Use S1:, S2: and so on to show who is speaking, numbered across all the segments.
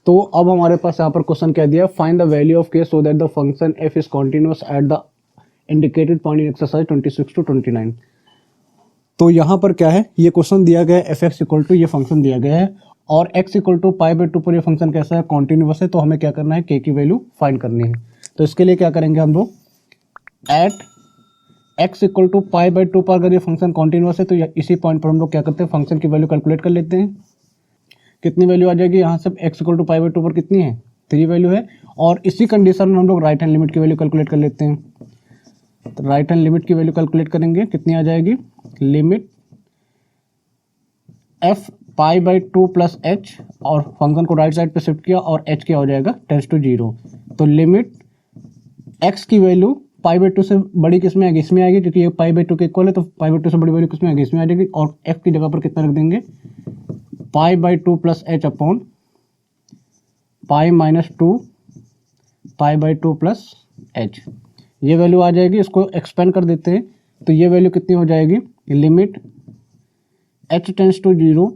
S1: तो अब हमारे पास यहाँ पर क्वेश्चन क्या दिया, फाइंड द वैल्यू ऑफ के सो that the function F is continuous at the indicated point in exercise 26 to 29। तो यहाँ पर क्या है, ये क्वेश्चन दिया गया है एफ एक्स इक्वल टू ये फंक्शन दिया गया है और x equal to pi by 2 पर ये फंक्शन कैसा है, कॉन्टिन्यूअस है। तो हमें क्या करना है, k की वैल्यू फाइंड करनी है। तो इसके लिए क्या करेंगे हम लोग, at x equal to pi by 2 पर अगर ये फंक्शन कॉन्टिन्यूअस है तो इसी पॉइंट पर हम लोग क्या करते हैं, फंक्शन की वैल्यू कैलकुलेट कर लेते हैं। कितनी वैल्यू आ जाएगी यहाँ से, x equal to pi by 2 पर कितनी है, 3 वैल्यू है। और इसी कंडीशन में हम लोग राइट हैंड लिमिट की वैल्यू कैलकुलेट कर लेते हैं। तो राइट हैंड लिमिट की वैल्यू कैलकुलेट करेंगे, कितनी आ जाएगी, limit f pi by 2 plus H, और फंक्शन को राइट साइड पे शिफ्ट किया और h क्या हो जाएगा, टेंड्स टू 0। तो लिमिट x की वैल्यू पाई बाई 2 से बड़ी किस में आएगी, इसमें आएगी, क्योंकि ये पाई बाई 2 के इक्वल है। तो पाई बाई 2 से बड़ी वैल्यू किस में आएगी, इसमें आ जाएगी। और f की जगह पर कितना रख देंगे, पाई by 2 plus H upon pi minus 2 pi by 2 plus H, ये वैल्यू आ जाएगी। इसको एक्सपेंड कर देते हैं तो ये वैल्यू कितनी हो जाएगी, लिमिट h टेंड्स टू 0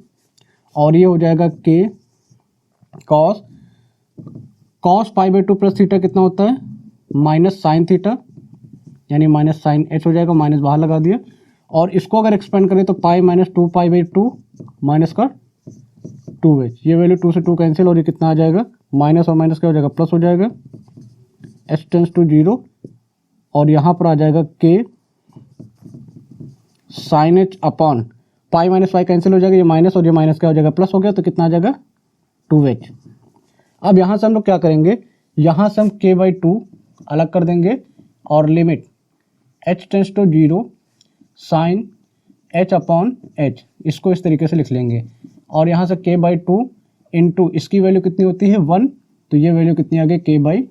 S1: और ये हो जाएगा k cos pi by 2 plus theta कितना होता है, माइनस साइन थीटा, यानी माइनस साइन h हो जाएगा, माइनस बाहर लगा दिया। और इसको अगर एक्सपेंड करें तो pi minus 2 pi by 2 minus का 2h, ये वैल्यू 2 से 2 कैंसिल और ये कितना आ जाएगा, माइनस और माइनस क्या हो जाएगा, प्लस हो जाएगा, h टेंड्स टू 0 और यहाँ पर आ जाएगा k sine h upon pi minus pi cancel हो जाएगा, ये माइनस और ये माइनस क्या हो जाएगा, प्लस हो गया। तो कितना आ जाएगा, 2h। अब यहाँ से हम लोग क्या करेंगे, यहाँ से हम k बाई 2 अलग कर देंगे और limit h tends to 0 sine h upon h, इसको इस तरीके से लिख लेंगे। और यहाँ से k बाई 2 इंटू इसकी वैल्यू कितनी होती है 1, तो ये वैल्यू कितनी आ गई, k बाई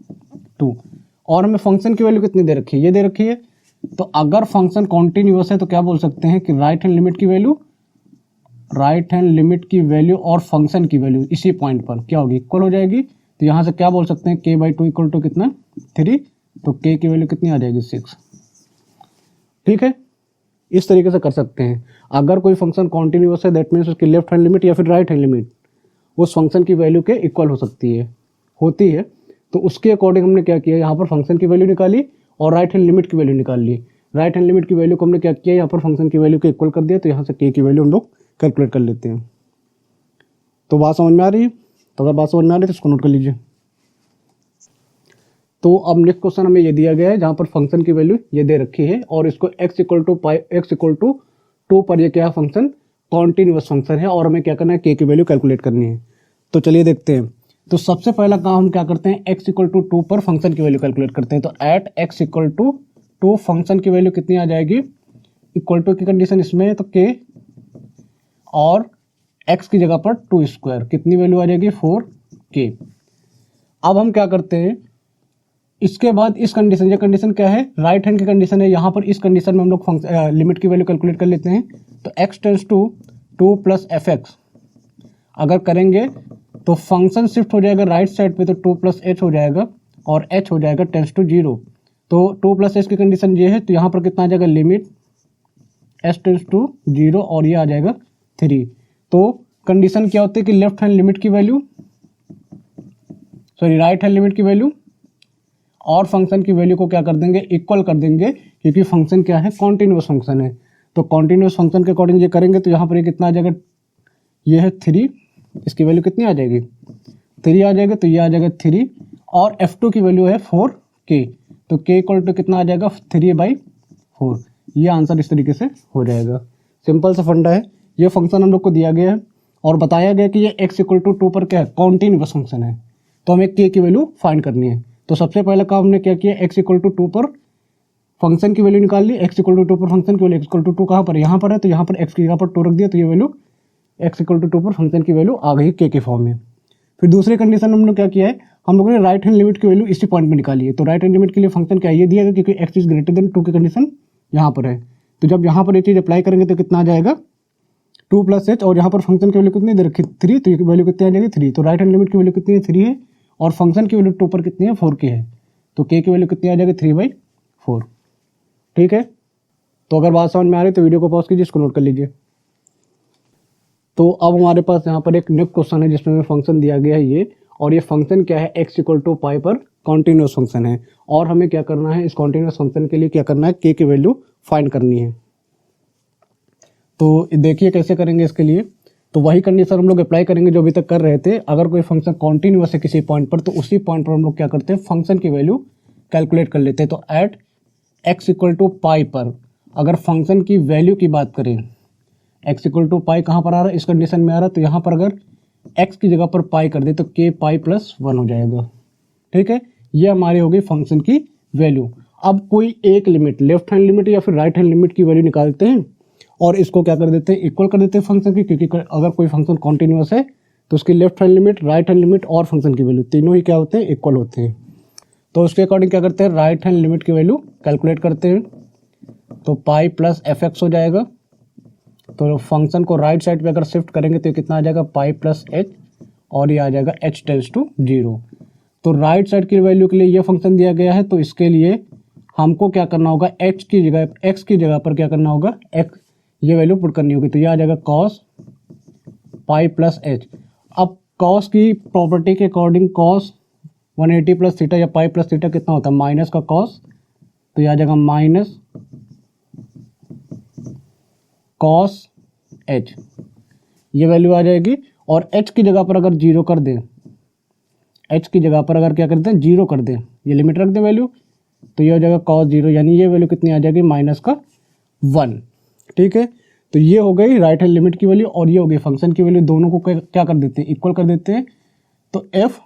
S1: 2। और हमें फंक्शन की वैल्यू कितनी दे रखी है, ये दे रखी है। तो अगर फंक्शन कॉन्टिन्यूअस है तो क्या बोल सकते हैं कि राइट हैंड लिमिट की वैल्यू और फंक्शन की वैल्यू इसी पॉइंट पर क्या होगी, इक्वल हो जाएगी। तो यहाँ से क्या बोल सकते हैं, k बाई 2 इक्वल टू कितना, 3। तो k की वैल्यू कितनी आ जाएगी, 6। ठीक है, इस तरीके से कर सकते हैं। अगर कोई फंक्शन कॉन्टिन्यूअस है दैट मीन्स उसकी लेफ्ट हैंड लिमिट या फिर राइट हैंड लिमिट उस फंक्शन की वैल्यू के इक्वल होती है। तो उसके अकॉर्डिंग हमने क्या किया, यहाँ पर फंक्शन की वैल्यू निकाली और राइट हैंड लिमिट की वैल्यू निकाल ली। राइट हैंड लिमिट की वैल्यू को हमने क्या किया, यहाँ पर फंक्शन की वैल्यू के इक्वल कर दिया। तो यहाँ से k की वैल्यू हम लोग कैलकुलेट कर लेते हैं। तो बात समझ में आ रही है, तो अगर बात समझ में आ रही है तो इसको नोट कर लीजिए। तो अब नेक्स्ट क्वेश्चन हमें ये दिया गया है जहाँ पर फंक्शन की वैल्यू ये दे रखी है और इसको x इक्वल टू 2 पर ये क्या फंक्शन कॉन्टिन्यूअस फंक्शन है और हमें क्या करना है, k की वैल्यू कैलकुलेट करनी है। तो चलिए देखते हैं। तो सबसे पहला काम हम क्या करते हैं, x इक्वल टू 2 पर फंक्शन की वैल्यू कैलकुलेट करते हैं। तो at x equal to 2 function की वैल्यू कितनी आ जाएगी, इक्वल टू की कंडीशन इसमें है तो k और x की जगह पर 2 स्क्वायर, कितनी वैल्यू आ जाएगी, 4k। अब हम क्या करते हैं, इसके बाद इस कंडीशन, ये कंडीशन क्या है, राइट हैंड की कंडीशन है। यहाँ पर इस कंडीशन में हम लोग लिमिट की वैल्यू कैलकुलेट कर लेते हैं। तो x tends to 2 plus F X अगर करेंगे तो फंक्शन शिफ्ट हो जाएगा राइट साइड पे, तो 2 प्लस एच हो जाएगा और h हो जाएगा टेंड्स टू 0। तो 2 प्लस एच की कंडीशन ये है, तो यहाँ पर कितना आ जाएगा, लिमिट h टेंड्स टू 0 और ये आ जाएगा 3। तो कंडीशन क्या होती है कि लेफ्ट हैंड लिमिट की वैल्यू, राइट हैंड लिमिट की वैल्यू और फंक्शन की वैल्यू को क्या कर देंगे, इक्वल कर देंगे, क्योंकि फंक्शन क्या है, कॉन्टिन्यूअस फंक्शन है। तो कॉन्टिन्यूअस फंक्शन के अकॉर्डिंग ये करेंगे तो यहाँ पर ये कितना आ जाएगा, ये है 3, इसकी वैल्यू कितनी आ जाएगी, 3 आ जाएगा। तो ये आ जाएगा 3 और f2 की वैल्यू है 4k, तो k इक्वल टू कितना आ जाएगा, 3/4। ये आंसर इस तरीके से हो जाएगा। सिंपल सा फंडा है। ये फंक्शन हम लोग को दिया गया है और बताया गया कि ये x इक्वल टू 2 पर क्या है, कॉन्टिन्यूअस फंक्शन है। तो हमें k की वैल्यू फाइंड करनी है। तो सबसे पहला काम हमने क्या किया, x इक्वल टू 2 पर फंक्शन की वैल्यू निकाल ली। x इक्वल टू 2 पर फंक्शन की वैल्यू, x इक्वल टू 2 कहाँ पर, यहाँ पर है, तो यहाँ पर x की जगह पर 2 रख दिया। तो ये वैल्यू x इक्वल टू 2 पर फंक्शन की वैल्यू आ गई k के फॉर्म में। फिर दूसरी कंडीशन हमने क्या किया है, हम लोगों ने राइट हैंड लिमिट की वैल्यू इसी पॉइंट में निकाली है। तो राइट हैंड लिमिट के लिए फंक्शन क्या है, ये दिया गया क्योंकि x इज ग्रेटर देन 2 की कंडीशन यहाँ पर है। तो जब यहाँ पर ये चीज़ अप्लाई करेंगे तो कितना आ जाएगा, 2 प्लस एच, और यहाँ पर फंक्शन की वैल्यू कितनी दे रखी, 3, तो ये वैल्यू कितनी आ जाएगी, 3। तो राइट हैंड लिमिट की वैल्यू कितनी है, 3 है और फंक्शन की वैल्यू 2 पर कितनी है, 4k है। तो k की वैल्यू कितनी आ जाएगी, 3/4। ठीक है, तो अगर बात समझ में आ रही है तो वीडियो को पॉज कीजिए, इसको नोट कर लीजिए। तो अब हमारे पास यहाँ पर एक नेक्स्ट क्वेश्चन है जिसमें हमें फंक्शन दिया गया है ये, और ये फंक्शन क्या है, x इक्वल टू पाई पर कॉन्टिन्यूस फंक्शन है। और हमें क्या करना है, इस कॉन्टिन्यूस फंक्शन के लिए क्या करना है, k की वैल्यू फाइंड करनी है। तो देखिए कैसे करेंगे इसके लिए। तो वही कंडीशन हम लोग अप्लाई करेंगे जो अभी तक कर रहे थे। अगर कोई फंक्शन कॉन्टिन्यूस है किसी पॉइंट पर, तो उसी पॉइंट पर हम लोग क्या करते हैं, फंक्शन की वैल्यू कैलकुलेट कर लेते हैं। तो एट x इक्वल टू पाई पर अगर फंक्शन की वैल्यू की बात करें, x इक्वल टू पाई कहाँ पर आ रहा है, इस कंडीशन में आ रहा है। तो यहाँ पर अगर x की जगह पर पाई कर दे तो k पाई प्लस 1 हो जाएगा। ठीक है, ये हमारी होगी फंक्शन की वैल्यू। अब कोई एक लिमिट, लेफ्ट हैंड लिमिट या फिर राइट हैंड लिमिट की वैल्यू निकालते हैं और इसको क्या कर देते हैं, इक्वल कर देते हैं फंक्शन की, क्योंकि अगर कोई फंक्शन कॉन्टिन्यूस है तो उसकी left hand limit, right hand limit और फंक्शन की वैल्यू तीनों ही क्या होते हैं, इक्वल होते हैं। तो उसके अकॉर्डिंग क्या करते हैं, राइट हैंड लिमिट की वैल्यू कैलकुलेट करते हैं। तो पाई प्लस एफ एक्स हो जाएगा। तो फंक्शन को राइट साइड पे अगर शिफ्ट करेंगे तो कितना आ जाएगा, पाई प्लस एच, और ये आ जाएगा h टेंस टू 0। तो राइट साइड की वैल्यू के लिए ये फंक्शन दिया गया है, तो इसके लिए हमको क्या करना होगा, h की जगह, x की जगह पर क्या करना होगा, x ये वैल्यू पुट करनी होगी। तो ये आ जाएगा कॉस पाई प्लस एच। अब कॉस की प्रॉपर्टी के अकॉर्डिंग कॉस 180 प्लस थीटा या पाई प्लस थीटा कितना होता है, माइनस का कॉस। तो ये आ जाएगा माइनस कॉस एच, ये वैल्यू आ जाएगी। और h की जगह पर अगर 0 कर दें, h की जगह पर अगर क्या करते हैं, 0 कर दें, ये लिमिट रख दें वैल्यू, तो ये हो जाएगा कॉस 0, यानी ये वैल्यू कितनी आ जाएगी, माइनस का 1। ठीक है, तो ये हो गई राइट हैंड लिमिट की वैल्यू और ये हो गई फंक्शन की वैल्यू। दोनों को क्या कर देते हैं, इक्वल कर देते हैं। तो एफ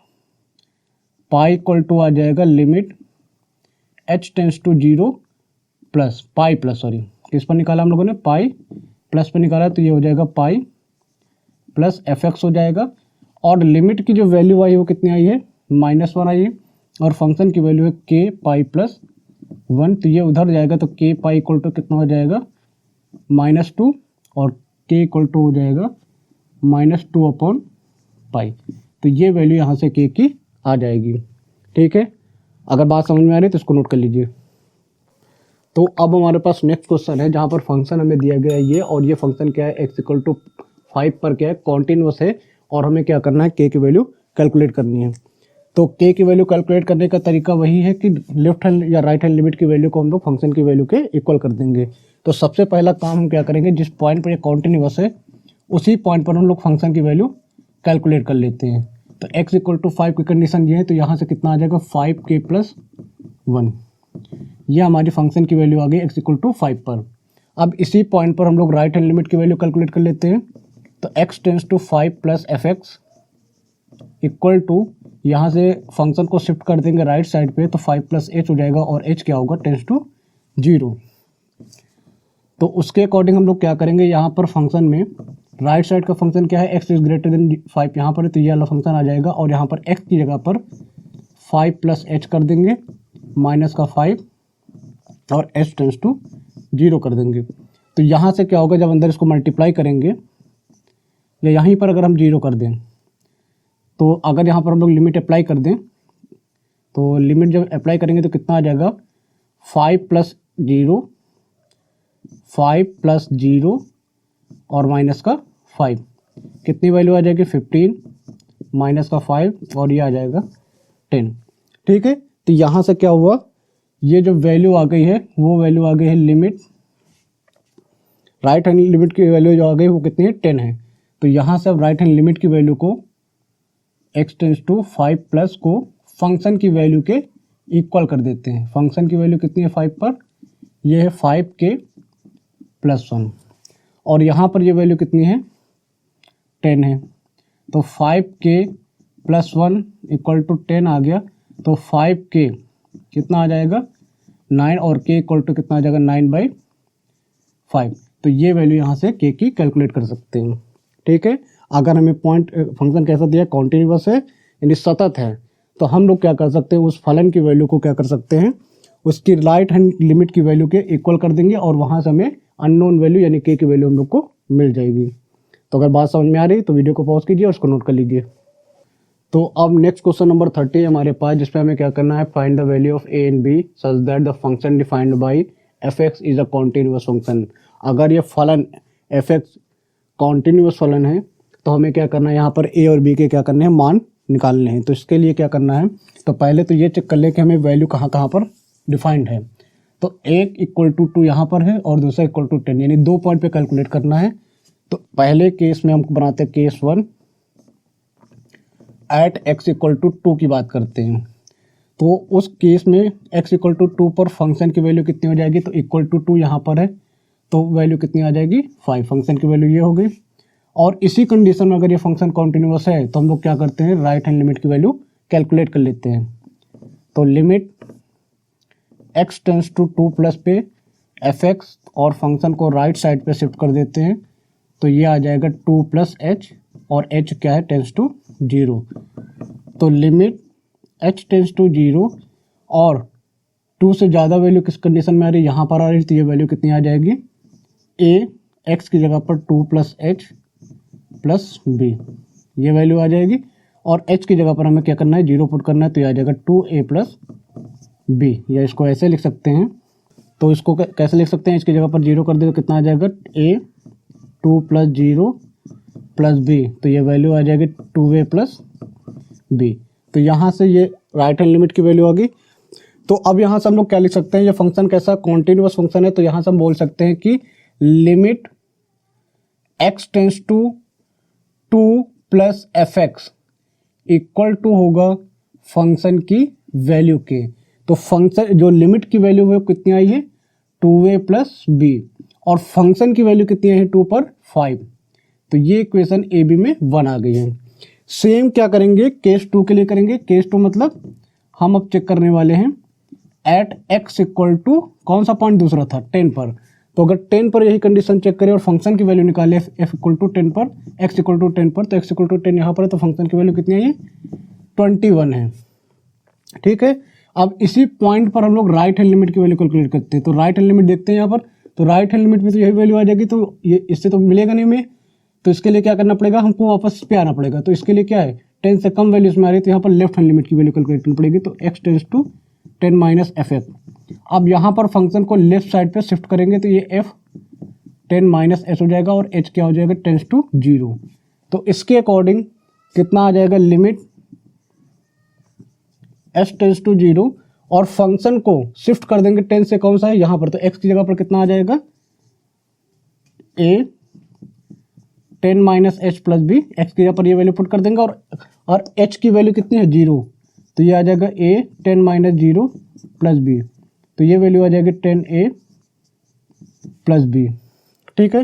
S1: पाई इक्वल टू आ जाएगा limit h tends to 0 plus pi plus, sorry किस पर निकाला हम लोगों ने, पाई प्लस पर निकाला, तो ये हो जाएगा पाई प्लस एफ एक्स हो जाएगा। और लिमिट की जो वैल्यू आई वो कितनी आई है, -1 आई है। और फंक्शन की वैल्यू है k पाई प्लस 1, तो ये उधर जाएगा। तो k पाई इक्वल टू कितना हो जाएगा, -2, और k इक्वल टू हो जाएगा -2 अपॉन पाई। तो ये वैल्यू यहाँ से k की आ जाएगी। ठीक है, अगर बात समझ में आ रही है तो इसको नोट कर लीजिए। तो अब हमारे पास नेक्स्ट क्वेश्चन है जहाँ पर फंक्शन हमें दिया गया है ये, और ये फंक्शन क्या है, x इक्वल टू 5 पर क्या है, कॉन्टिन्यूस है, और हमें क्या करना है, k की वैल्यू कैलकुलेट करनी है। तो k की वैल्यू कैलकुलेट करने का तरीका वही है कि लेफ्ट हैंड या राइट हैंड लिमिट की वैल्यू को हम लोग फंक्शन की वैल्यू के इक्वल कर देंगे। तो सबसे पहला काम हम क्या करेंगे, जिस पॉइंट पर ये कॉन्टिन्यूस है उसी पॉइंट पर हम लोग फंक्शन की वैल्यू कैलकुलेट कर लेते हैं। तो x इक्वल टू 5 की कंडीशन ये है, तो यहाँ से कितना आ जाएगा, 5k प्लस 1, ये हमारी फंक्शन की वैल्यू आ गई x इक्वल टू 5 पर। अब इसी पॉइंट पर हम लोग राइट हैंड लिमिट की वैल्यू कैलकुलेट कर लेते हैं। तो x tends to 5 plus F X equal to, यहाँ से फंक्शन को शिफ्ट कर देंगे राइट साइड पे, तो 5 प्लस एच हो जाएगा, और h क्या होगा, टेंस टू 0। तो उसके अकॉर्डिंग हम लोग क्या करेंगे, यहाँ पर फंक्शन में राइट साइड का फंक्शन क्या है, x इज ग्रेटर देन 5 यहाँ पर है, तो ये वाला फंक्शन आ जाएगा। और यहाँ पर x की जगह पर 5 प्लस एच कर देंगे, माइनस का 5, और h टेंस टू 0 कर देंगे। तो यहाँ से क्या होगा, जब अंदर इसको मल्टीप्लाई करेंगे या यहीं पर अगर हम 0 कर दें, तो अगर यहाँ पर हम लोग लिमिट अप्लाई कर दें, तो लिमिट जब अप्लाई करेंगे तो कितना आ जाएगा, 5 प्लस 0, 5 प्लस 0 और माइनस का 5, कितनी वैल्यू आ जाएगी, 15, माइनस का 5, और ये आ जाएगा 10। ठीक है, तो यहाँ से क्या हुआ, ये जो वैल्यू आ गई है वो वैल्यू आ गई है लिमिट, राइट हैंड लिमिट की वैल्यू जो आ गई वो कितनी है, 10 है। तो यहाँ से अब राइट हैंड लिमिट की वैल्यू को x टेंस टू 5 प्लस को फंक्शन की वैल्यू के इक्वल कर देते हैं। फंक्शन की वैल्यू कितनी है 5 पर, ये है 5k प्लस 1, और यहाँ पर ये वैल्यू कितनी है, 10 है। तो 5k प्लस 1 इक्वल टू 10 आ गया। तो 5k कितना आ जाएगा, 9, और k इक्वल टू कितना आ जाएगा, 9/5। तो ये वैल्यू यहाँ से k की कैलकुलेट कर सकते हैं। ठीक है, अगर हमें पॉइंट फंक्शन कैसा दिया, कॉन्टिन्यूअस है यानी सतत है, तो हम लोग क्या कर सकते हैं, उस फलन की वैल्यू को क्या कर सकते हैं, उसकी राइट हैंड लिमिट की वैल्यू के इक्वल कर देंगे, और वहाँ से हमें अननोन वैल्यू यानी k की वैल्यू हम लोग को मिल जाएगी। तो अगर बात समझ में आ रही तो वीडियो को पॉज कीजिए और उसको नोट कर लीजिए। तो अब नेक्स्ट क्वेश्चन नंबर 30 है हमारे पास, जिसपे हमें क्या करना है, find the value of a and b such that the function defined by f(x) is a continuous function. अगर ये फलन f(x) कॉन्टिन्यूअस फलन है तो हमें क्या करना है, यहाँ पर a और b के क्या करने हैं, मान निकालने हैं। तो इसके लिए क्या करना है, तो पहले तो ये चेक कर ले कि हमें वैल्यू कहाँ कहाँ पर डिफाइंड है। तो एक इक्वल टू 2 यहाँ पर है और दूसरा इक्वल टू 10, यानी 2 पॉइंट पे कैलकुलेट करना है। तो पहले केस में हम बनाते हैं case 1, at x equal to 2 की बात करते हैं। तो उस केस में x इक्वल टू 2 पर फंक्शन की वैल्यू कितनी हो जाएगी, तो इक्वल टू 2 यहाँ पर है तो वैल्यू कितनी आ जाएगी 5, फंक्शन की वैल्यू ये हो गई। और इसी कंडीशन में अगर ये फंक्शन कॉन्टिन्यूअस है तो हम लोग क्या करते हैं, राइट हैंड लिमिट की वैल्यू कैलकुलेट कर लेते हैं। तो limit x tends to 2 plus पे fx और फंक्शन को राइट साइड पे शिफ्ट कर देते हैं। तो ये आ जाएगा 2 प्लस h और h क्या है, टेंस टू 0। तो लिमिट h टेंस टू 0 और 2 से ज़्यादा वैल्यू किस कंडीशन में आ रही है, यहाँ पर आ रही है। तो ये वैल्यू कितनी आ जाएगी, a x की जगह पर 2 प्लस h प्लस b, ये वैल्यू आ जाएगी। और h की जगह पर हमें क्या करना है, 0 पुट करना है। तो ये आ जाएगा 2a प्लस b, या इसको ऐसे लिख सकते हैं। तो इसको कैसे लिख सकते हैं, इसकी जगह पर 0 कर दे तो कितना आ जाएगा, a 2 प्लस 0 प्लस b, तो ये वैल्यू आ जाएगी 2a प्लस b। तो यहाँ से ये राइट हैंड लिमिट की वैल्यू आ गई। तो अब यहाँ से हम लोग क्या लिख सकते हैं, ये फंक्शन कैसा कॉन्टिन्यूअस फंक्शन है। तो यहाँ से हम बोल सकते हैं कि limit x tends to 2 plus fx equal to होगा फंक्शन की वैल्यू के। तो फंक्शन जो लिमिट की वैल्यू है कितनी आई है, 2a प्लस b, और फंक्शन की वैल्यू कितनी आई है 2 पर 5। तो ये इक्वेशन ए बी में 1 आ गई है। सेम क्या करेंगे केस 2 के लिए करेंगे। केस 2 मतलब हम अब चेक करने वाले हैं एट x इक्वल टू कौन सा पॉइंट दूसरा था, 10 पर। तो अगर 10 पर यही कंडीशन चेक करें और फंक्शन की वैल्यू निकाले f इक्वल टू 10 पर, x इक्वल टू 10 पर, तो x इक्वल टू 10 यहाँ पर है। तो फंक्शन की वैल्यू कितनी है, 21 है। ठीक है, अब इसी पॉइंट पर हम लोग राइट हैंड लिमिट की वैल्यू कैलकुलेट करते हैं। तो राइट हैंड लिमिट देखते हैं यहाँ पर। तो राइट हैंड लिमिट में तो यही वैल्यू आ जाएगी। तो ये इससे तो मिलेगा नहीं हमें। तो इसके लिए क्या करना पड़ेगा, हमको वापस पे आना पड़ेगा। तो इसके लिए क्या है, 10 से कम वैल्यू इसमें आ रही है। तो यहाँ पर लेफ्ट हैंड लिमिट की वैल्यू कैलकुलेट करनी पड़ेगी। तो x tends to 10 minus fx। अब यहाँ पर फंक्शन को लेफ्ट साइड पे शिफ्ट करेंगे तो ये f 10 माइनस s हो जाएगा और h क्या हो जाएगा, टेंस टू 0। तो इसके अकॉर्डिंग कितना आ जाएगा, लिमिट s टेंस टू 0 और फंक्शन को शिफ्ट कर देंगे 10 से कौन सा है यहाँ पर। तो x की जगह पर कितना आ जाएगा, a 10 minus H plus B, X की जगह पर ये वैल्यू पुट कर देंगे। और h की वैल्यू कितनी है, 0। तो ये आ जाएगा a 10 माइनस 0 प्लस बी, तो ये वैल्यू आ जाएगी 10a प्लस बी। ठीक है,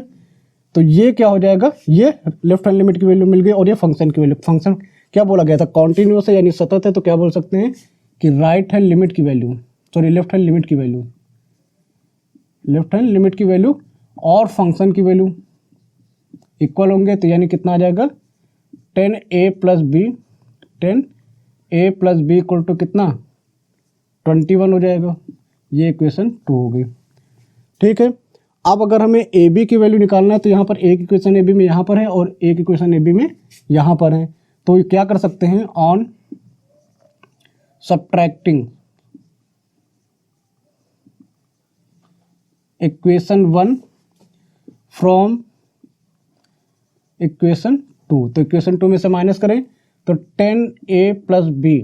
S1: तो ये क्या हो जाएगा, ये लेफ्ट हैंड लिमिट की वैल्यू मिल गई। और ये फंक्शन की वैल्यू, फंक्शन क्या बोला गया था, कॉन्टिन्यूअस है यानी सतत है। तो क्या बोल सकते हैं कि राइट हैंड लिमिट की value, sorry left hand limit की वैल्यू, लेफ्ट हैंड लिमिट की वैल्यू और फंक्शन की वैल्यू इक्वल होंगे। तो यानी कितना आ जाएगा, 10a plus B, 10a plus B equal to कितना, 21 हो जाएगा। ये इक्वेशन 2 हो गई। ठीक है, अब अगर हमें ए बी की वैल्यू निकालना है तो यहाँ पर एक इक्वेशन ए बी में यहाँ पर है और एक इक्वेशन ए बी में यहाँ पर है। तो क्या कर सकते हैं, on subtracting equation 1 from equation 2, तो इक्वेशन 2 में से माइनस करें तो 10a plus B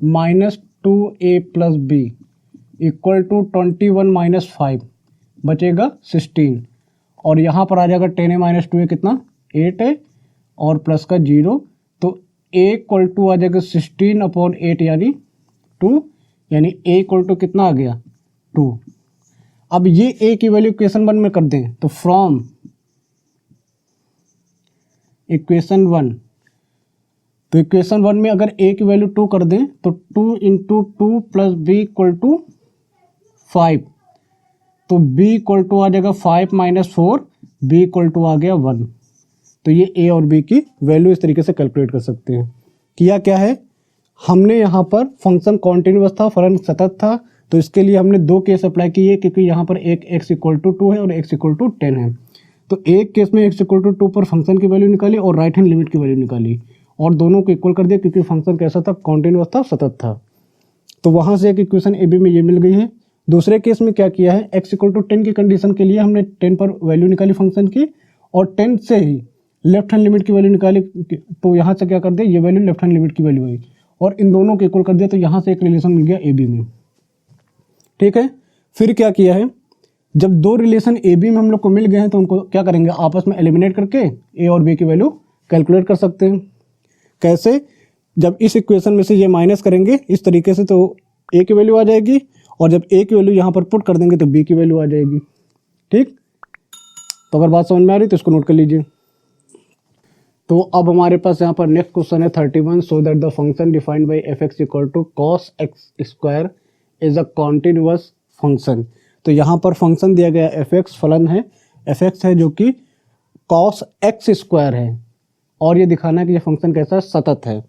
S1: minus 2a plus B equal to 21 minus 5 बचेगा 16। और यहाँ पर आ जाएगा 10a माइनस 2a कितना, 8 है और प्लस का 0। तो a इक्वल टू आ जाएगा 16 अपॉन 8 यानी 2, यानी a इक्वल टू कितना आ गया, 2। अब ये a की वैल्यू इक्वेशन 1 में कर दें तो फ्रॉम इक्वेशन 1, तो इक्वेशन 1 में अगर a की वैल्यू 2 कर दें तो 2 into 2 plus B equal to 5, तो b इक्वल टू आ जाएगा 5 माइनस 4, b इक्वल टू आ गया 1। तो ये a और b की वैल्यू इस तरीके से कैलकुलेट कर सकते हैं। किया क्या है, हमने यहाँ पर फंक्शन कॉन्टिन्यूअस था, फलन सतत था, तो इसके लिए हमने 2 केस अप्लाई किए क्योंकि यहाँ पर एक x इक्वल टू 2 है और x इक्वल टू 10 है। तो एक केस में x इक्वल टू 2 पर फंक्शन की वैल्यू निकाली और राइट हैंड लिमिट की वैल्यू निकाली और दोनों को इक्वल कर दिया क्योंकि फंक्शन कैसा था, कॉन्टिन्यूअस था, सतत था। तो वहाँ से एक इक्वेशन ए बी में ये मिल गई है। दूसरे केस में क्या किया है, x इक्वल टू 10 की कंडीशन के लिए हमने 10 पर वैल्यू निकाली फंक्शन की और 10 से ही लेफ्ट हैंड लिमिट की वैल्यू निकाली तो यहाँ से क्या कर दिया, ये वैल्यू लेफ्ट हैंड लिमिट की वैल्यू आई और इन दोनों को इक्वल कर दिया, तो यहाँ से एक रिलेशन मिल गया ए बी में। ठीक है, फिर क्या किया है, जब दो रिलेशन ए बी में हम लोग को मिल गए हैं तो उनको क्या करेंगे, आपस में एलिमिनेट करके ए और बी की वैल्यू कैलकुलेट कर सकते हैं। कैसे, जब इस इक्वेशन में से ये माइनस करेंगे इस तरीके से तो ए की वैल्यू आ जाएगी और जब ए की वैल्यू यहाँ पर पुट कर देंगे तो बी की वैल्यू आ जाएगी। ठीक, तो अगर बात समझ में आ रही तो इसको नोट कर लीजिए। तो अब हमारे पास यहाँ पर नेक्स्ट क्वेश्चन है 31, show that the function defined by F X equal to cos X square is a continuous function. तो यहाँ पर फंक्शन दिया गया एफ एक्स फलन है, एफ एक्स है जो कि कॉस एक्स स्क्वायर है और ये दिखाना है कि ये फंक्शन कैसा है, सतत है।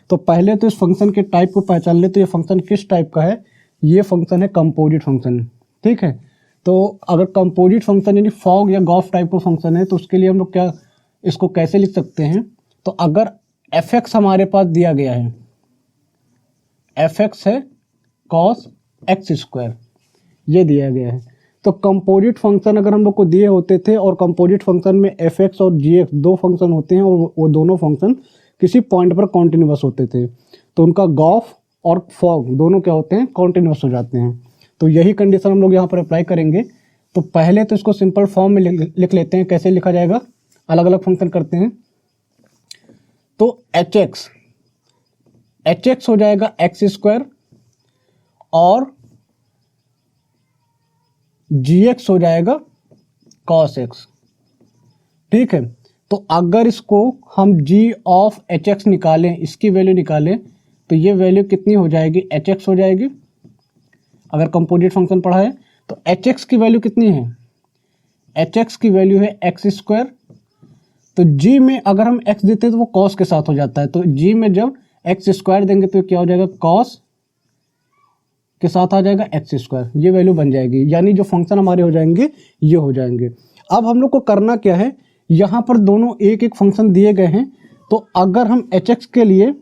S1: तो पहले तो इस फंक्शन के टाइप को पहचान ले, तो ये फंक्शन किस टाइप का है, ये फंक्शन है कंपोजिट फंक्शन। ठीक है, तो अगर कंपोजिट फंक्शन यानी फॉग या गॉफ टाइप का फंक्शन है तो उसके लिए हम लोग क्या इसको कैसे लिख सकते हैं, तो अगर एफ एक्स हमारे पास दिया गया है, एफ एक्स है कॉस एक्स स्क्वायर, ये दिया गया है, तो कंपोजिट फंक्शन अगर हम लोग को दिए होते थे और कंपोजिट फंक्शन में एफ एक्स और जी एक्स दो फंक्शन होते हैं और वो दोनों फंक्शन किसी पॉइंट पर कॉन्टिन्यूअस होते थे, तो उनका गॉफ और फॉग दोनों क्या होते हैं, कॉन्टिन्यूअस हो जाते हैं। तो यही कंडीशन हम लोग यहाँ पर अप्लाई करेंगे। तो पहले तो इसको सिंपल फॉर्म में लिख लेते हैं, कैसे लिखा जाएगा, अलग अलग फंक्शन करते हैं। तो एच एक्स हो जाएगा एक्स स्क्वायर और जी एक्स हो जाएगा कॉस एक्स। ठीक है, तो अगर इसको हम g ऑफ एच एक्स निकालें, इसकी वैल्यू निकालें, तो ये वैल्यू कितनी हो जाएगी, एच एक्स हो जाएगी। अगर कंपोजिट फंक्शन पढ़ा है तो एच एक्स की वैल्यू कितनी है, एच एक्स की वैल्यू है एक्स स्क्वायर। तो g में अगर हम x देते हैं तो वो cos के साथ हो जाता है, तो g में जब एक्स स्क्वायर देंगे तो क्या हो जाएगा, cos के साथ आ जाएगा एक्स स्क्वायर, ये वैल्यू बन जाएगी, यानी जो फंक्शन हमारे हो जाएंगे ये हो जाएंगे। अब हम लोग को करना क्या है, यहाँ पर दोनों एक एक फंक्शन दिए गए हैं, तो अगर हम एच एक्स के लिए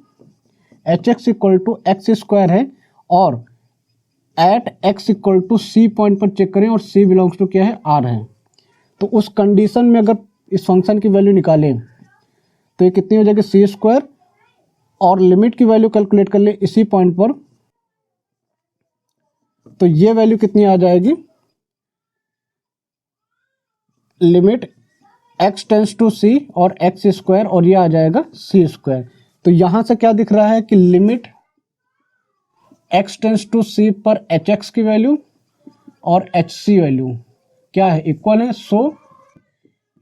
S1: H x equal to X square है और at X equal to C point पर चेक करें और सी बिलोंग्स टू क्या है, आर है, तो उस कंडीशन में अगर इस फंक्शन की वैल्यू निकालें तो ये कितनी हो जाएगी, सी स्क्वायर, और लिमिट की वैल्यू कैलकुलेट कर ले इसी पॉइंट पर, तो ये वैल्यू कितनी आ जाएगी, limit x tends to c और एक्स स्क्वायर और ये आ जाएगा सी स्क्वायर। तो यहां से क्या दिख रहा है कि limit x tends to c पर एच एक्स की वैल्यू और एच सी वैल्यू क्या है, इक्वल है। So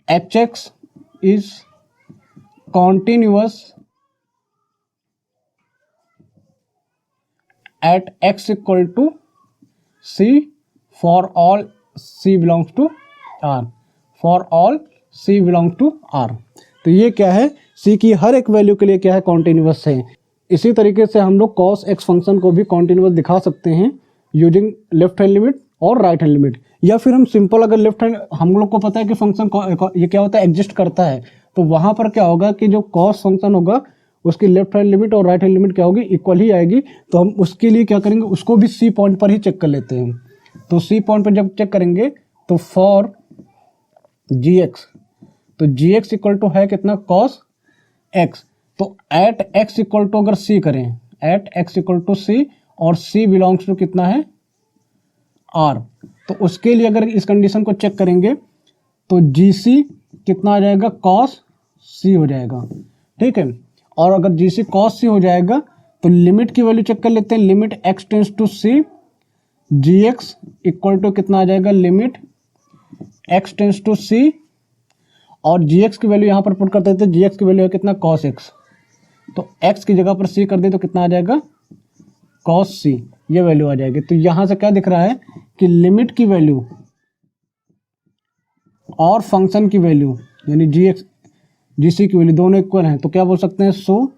S1: H X is continuous at x equal to c for all c belongs to r, for all c belongs to r। तो ये क्या है, c की हर एक वैल्यू के लिए क्या है, कॉन्टिन्यूअस है। इसी तरीके से हम लोग cos x फंक्शन को भी कॉन्टिन्यूअस दिखा सकते हैं यूजिंग लेफ्ट हैंड लिमिट और राइट हैंड लिमिट, या फिर हम सिंपल अगर लेफ्ट हैंड, हम लोग को पता है कि फंक्शन ये क्या होता है, एग्जिस्ट करता है, तो वहां पर क्या होगा कि जो cos फंक्शन होगा उसकी लेफ्ट हैंड लिमिट और राइट हैंड लिमिट क्या होगी, इक्वल ही आएगी। तो हम उसके लिए क्या करेंगे, उसको भी सी पॉइंट पर ही चेक कर लेते हैं। तो सी पॉइंट पर जब चेक करेंगे तो फॉर जी एक्स, तो जी एक्स इक्वल टू है कितना, कॉस एक्स, तो एट एक्स इक्वल टू अगर सी करें, एट एक्स इक्वल टू सी और सी बिलोंग्स टू कितना है, आर, तो उसके लिए अगर इस कंडीशन को चेक करेंगे तो जी सी कितना आ जाएगा, कॉस सी हो जाएगा। ठीक है, और अगर जी सी कॉस सी हो जाएगा तो लिमिट की वैल्यू चेक कर लेते हैं, limit x tends to C, ji x equal to कितना आ जाएगा, लिमिट एक्स टेंस टू सी और जी एक्स की वैल्यू यहाँ पर पुट कर देते हैं, जी एक्स की वैल्यू है कितना, कॉस एक्स, तो एक्स की जगह पर सी कर दे तो कितना आ जाएगा, कॉस सी, ये वैल्यू आ जाएगी। तो यहाँ से क्या दिख रहा है कि लिमिट की वैल्यू और फंक्शन की वैल्यू यानी जी एक्स जी सी की वैल्यू दोनों इक्वल हैं, तो क्या बोल सकते हैं, so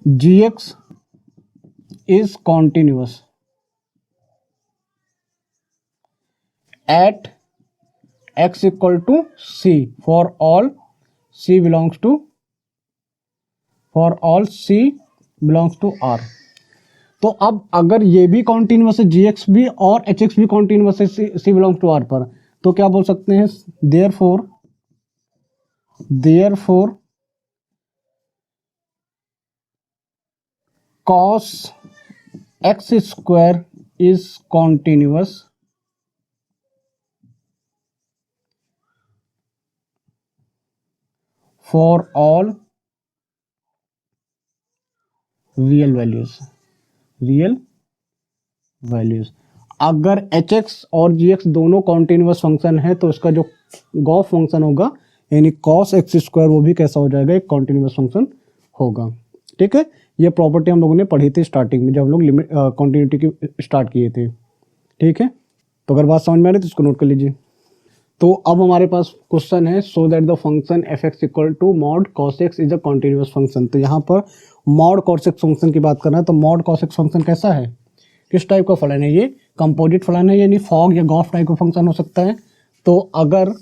S1: g x is continuous at x equal to c for all c belongs to r। तो अब अगर ये भी कॉन्टिन्यूअस है, gx भी और hx भी कॉन्टिन्यूअस है c बिलोंग्स टू r पर, तो क्या बोल सकते हैं, therefore therefore cos x square is continuous for all real values. अगर एच एक्स और जी एक्स दोनों कॉन्टिन्यूस फंक्शन है तो उसका जो गॉस फंक्शन होगा यानी कॉस एक्स स्क्वायर वो भी कैसा हो जाएगा, एक कॉन्टिन्यूस फंक्शन होगा। ठीक है, ये प्रॉपर्टी हम लोगों ने पढ़ी थी स्टार्टिंग में जब हम लोग लिमिट कॉन्टिन्यूटी की स्टार्ट किए थे। ठीक है, तो अगर बात समझ में आ रही तो इसको नोट कर लीजिए। तो अब हमारे पास क्वेश्चन है show that the function F X equal to mod cos X is a continuous function. तो यहाँ पर मॉड कॉस एक्स फंक्शन की बात करना है तो मॉड कॉस एक्स फंक्शन कैसा है, किस टाइप का फलन है, ये कंपोजिट फलन है यानी फॉग या गॉफ टाइप का फंक्शन हो सकता है। तो अगर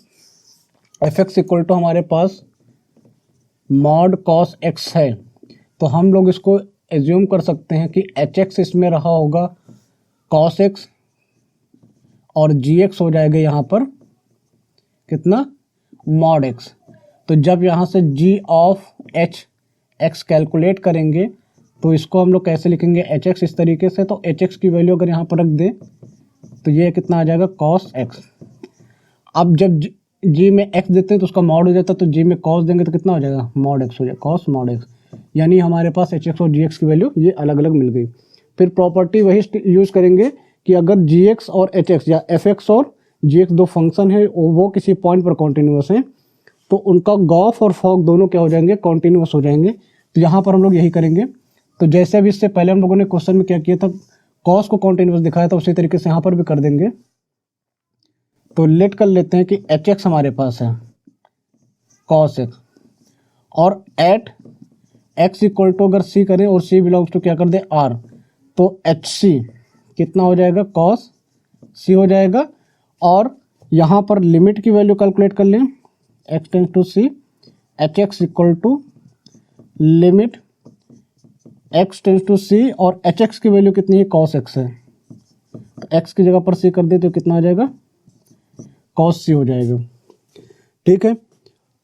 S1: एफ एक्स इक्वल टू हमारे पास मॉड कॉस एक्स है तो हम लोग इसको एज्यूम कर सकते हैं कि एच एक्स इसमें रहा होगा कॉस एक्स और जी एक्स हो जाएगा यहाँ पर कितना, मॉड एक्स। तो जब यहाँ से जी ऑफ एच एक्स कैलकुलेट करेंगे तो इसको हम लोग कैसे लिखेंगे, एच एक्स इस तरीके से। तो एच एक्स की वैल्यू अगर यहाँ पर रख दें तो ये कितना आ जाएगा, कॉस एक्स। अब जब जी में एक्स देते हैं तो उसका मॉड हो जाता है, तो जी में कॉस देंगे तो कितना हो जाएगा, मॉड एक्स हो जाएगा, कॉस मॉड एक्स। यानी हमारे पास एच एक्स और जी एक्स की वैल्यू ये अलग अलग मिल गई। फिर प्रॉपर्टी वही यूज़ करेंगे कि अगर जी एक्स और एच एक्स या एफ एक्स और जी एक्स दो फंक्शन है वो किसी पॉइंट पर कॉन्टिन्यूस है तो उनका गॉफ और फॉग दोनों क्या हो जाएंगे, कॉन्टिन्यूस हो जाएंगे। तो यहाँ पर हम लोग यही करेंगे। तो जैसे अभी इससे पहले हम लोगों ने क्वेश्चन में क्या किया था, कॉस को कॉन्टिन्यूस दिखाया था, उसी तरीके से यहाँ पर भी कर देंगे। तो लेट कर लेते हैं कि एच एक्स हमारे पास है कॉस एक्स और एट एक्स इक्वल टू अगर सी करें और सी बिलोंग्स टू क्या कर दे आर, तो एच सी कितना हो जाएगा, कॉस सी हो जाएगा। और यहाँ पर लिमिट की वैल्यू कैलकुलेट कर लें, x tends to c, h x equal to limit x tends to सी और एच एक्स की वैल्यू कितनी है, कॉस एक्स है। तो एक्स की जगह पर सी कर दे तो कितना आ जाएगा, कॉस सी हो जाएगा। ठीक है,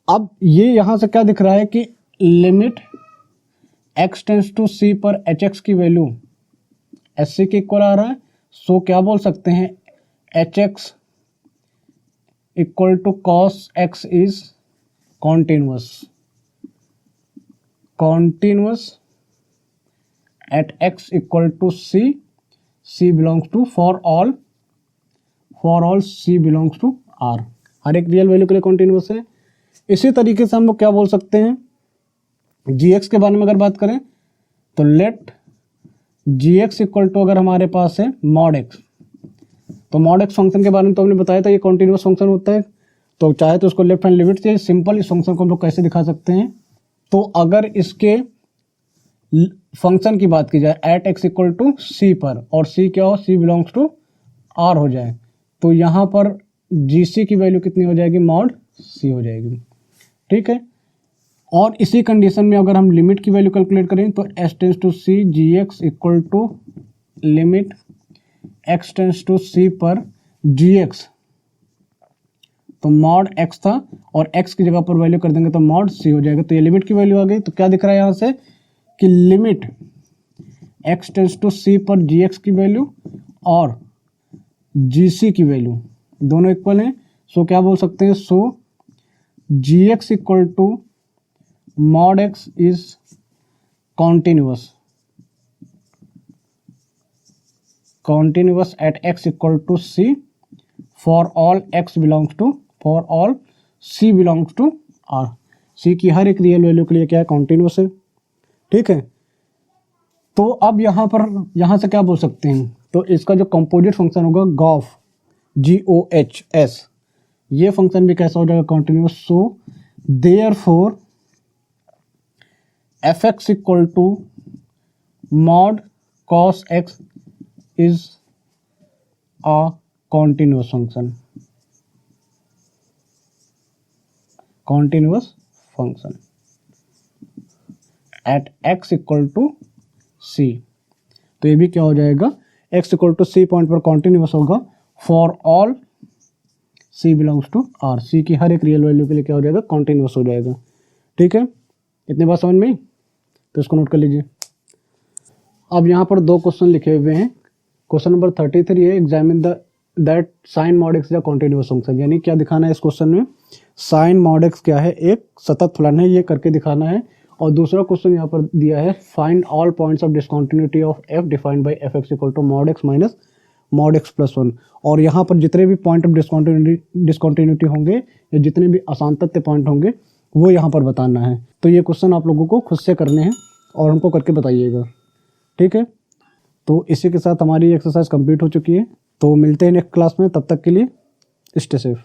S1: अब ये यहाँ से क्या दिख रहा है कि limit x tends to c पर एच एक्स की वैल्यू एस सी के इक्वल आ रहा है। सो क्या बोल सकते हैं, H x equal to cos X is continuous at x equal to c, c belongs to for all c belongs to r, हर एक रियल वैल्यू के लिए कॉन्टिन्यूस है। इसी तरीके से हम लोग क्या बोल सकते हैं, gx के बारे में अगर बात करें तो लेट gx इक्वल टू अगर हमारे पास है मॉड x, तो मॉड x फंक्शन के बारे में तो हमने बताया था ये कॉन्टिन्यूस फंक्शन होता है। तो चाहे तो उसको लेफ्ट हैंड लिमिट चाहिए, सिंपल इस फंक्शन को हम लोग कैसे दिखा सकते हैं, तो अगर इसके फंक्शन की बात की जाए eight X equal to c पर और सी क्या हो, सी बिलोंग्स टू आर हो जाए, तो यहाँ पर जी सी की वैल्यू कितनी हो जाएगी, मॉड सी हो जाएगी। ठीक है, और इसी कंडीशन में अगर हम लिमिट की वैल्यू कैलकुलेट करें तो s tends to C ji x equal to limit x tends to c पर जी एक्स, तो मॉड एक्स था और एक्स की जगह पर वैल्यू कर देंगे तो मॉड सी हो जाएगा। तो ये लिमिट की वैल्यू आ गई। तो क्या दिख रहा है यहाँ से कि limit x tends to c पर जी एक्स की वैल्यू और जी सी की वैल्यू दोनों इक्वल हैं। सो क्या बोल सकते हैं, so g x equal to mod X is continuous at X equal to C for all C belongs to are, सी की हर एक रियल वैल्यू के लिए क्या है, कॉन्टिन्यूस है। ठीक है, तो अब यहाँ से क्या बोल सकते हैं, तो इसका जो कंपोजिट फंक्शन होगा गॉफ GOHS, ये फंक्शन भी कैसा हो जाएगा, continuous. So therefore F X equal to mod cos X is a continuous function at X equal to सी। तो ये भी क्या हो जाएगा, x equal to C point पर कॉन्टिन्यूस होगा for all C belongs to are, सी की हर एक रियल वैल्यू के लिए क्या हो जाएगा, कॉन्टिन्यूस हो जाएगा। ठीक है, इतनी बात समझ में आई? तो इसको नोट कर लीजिए। अब यहाँ पर दो क्वेश्चन लिखे हुए हैं। क्वेश्चन नंबर 33 है, examine that sine mod X is a continuous function, यानी क्या दिखाना है इस क्वेश्चन में, साइन मॉड एक्स क्या है, एक सतत फलन है, ये करके दिखाना है। और दूसरा क्वेश्चन यहाँ पर दिया है, find all points of discontinuity of F defined by F X equal to mod X minus mod X plus 1। और यहाँ पर जितने भी पॉइंट ऑफ डिसकंटिन्यूटी होंगे या जितने भी असांतत्य पॉइंट होंगे वो यहाँ पर बताना है। तो ये क्वेश्चन आप लोगों को खुद से करने हैं और हमको करके बताइएगा। ठीक है, तो इसी के साथ हमारी एक्सरसाइज कंप्लीट हो चुकी है। तो मिलते हैं नेक्स्ट क्लास में, तब तक के लिए स्टे सेफ।